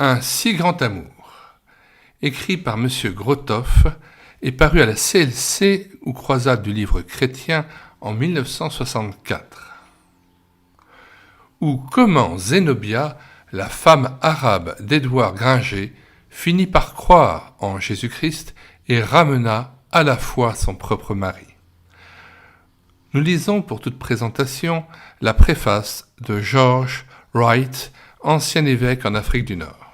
Un si grand amour, écrit par M. Grothoff et paru à la CLC ou Croisade du livre chrétien en 1964. Ou comment Zénobia, la femme arabe d'Édouard Gringer, finit par croire en Jésus-Christ et ramena à la foi son propre mari. Nous lisons pour toute présentation la préface de George Wright, ancien évêque en Afrique du Nord.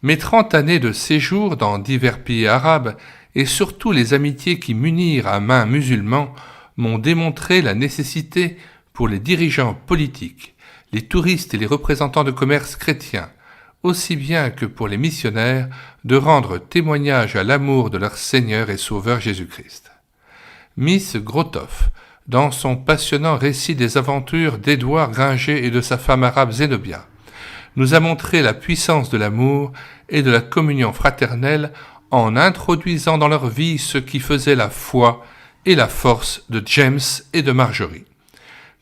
Mes 30 années de séjour dans divers pays arabes et surtout les amitiés qui m'unirent à main musulmans m'ont démontré la nécessité pour les dirigeants politiques, les touristes et les représentants de commerce chrétiens, aussi bien que pour les missionnaires, de rendre témoignage à l'amour de leur Seigneur et Sauveur Jésus-Christ. Miss Grothoff, dans son passionnant récit des aventures d'Édouard Gringer et de sa femme arabe Zénobia, nous a montré la puissance de l'amour et de la communion fraternelle en introduisant dans leur vie ce qui faisait la foi et la force de James et de Marjorie.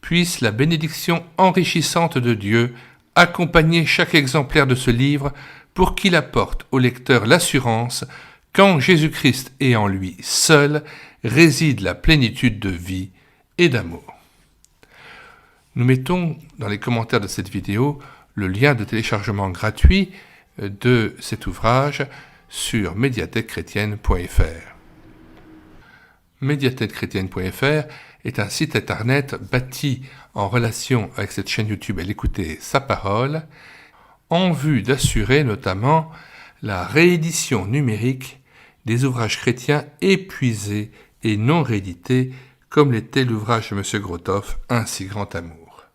Puisse la bénédiction enrichissante de Dieu accompagner chaque exemplaire de ce livre pour qu'il apporte au lecteur l'assurance qu'en Jésus-Christ et en lui seul réside la plénitude de vie et d'amour. Nous mettons dans les commentaires de cette vidéo le lien de téléchargement gratuit de cet ouvrage sur médiathèquechrétienne.fr. Médiathèquechrétienne.fr est un site internet bâti en relation avec cette chaîne YouTube à l'écouter sa parole, en vue d'assurer notamment la réédition numérique des ouvrages chrétiens épuisés et non réédités, comme l'était l'ouvrage de M. Grothoff, Un si grand amour.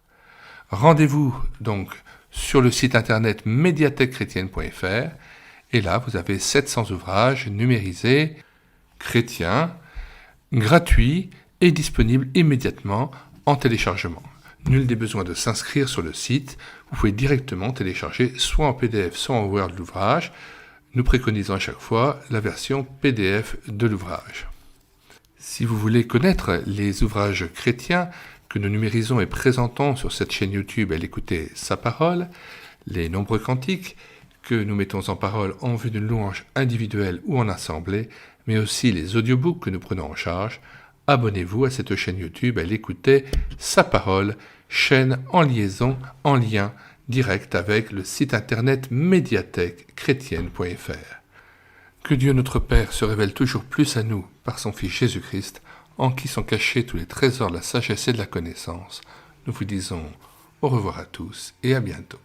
Rendez-vous donc sur le site internet médiathèquechrétienne.fr et là vous avez 700 ouvrages numérisés, chrétiens, gratuits et disponibles immédiatement en téléchargement. Nul n'est besoin de s'inscrire sur le site, vous pouvez directement télécharger soit en PDF soit en Word l'ouvrage. Nous préconisons à chaque fois la version PDF de l'ouvrage. Si vous voulez connaître les ouvrages chrétiens que nous numérisons et présentons sur cette chaîne YouTube à l'écouter sa parole, les nombreux cantiques que nous mettons en parole en vue d'une louange individuelle ou en assemblée, mais aussi les audiobooks que nous prenons en charge, abonnez-vous à cette chaîne YouTube à l'écouter sa parole, chaîne en liaison, en lien direct avec le site internet médiathèquechrétienne.fr. Que Dieu notre Père se révèle toujours plus à nous par son Fils Jésus-Christ, en qui sont cachés tous les trésors de la sagesse et de la connaissance. Nous vous disons au revoir à tous et à bientôt.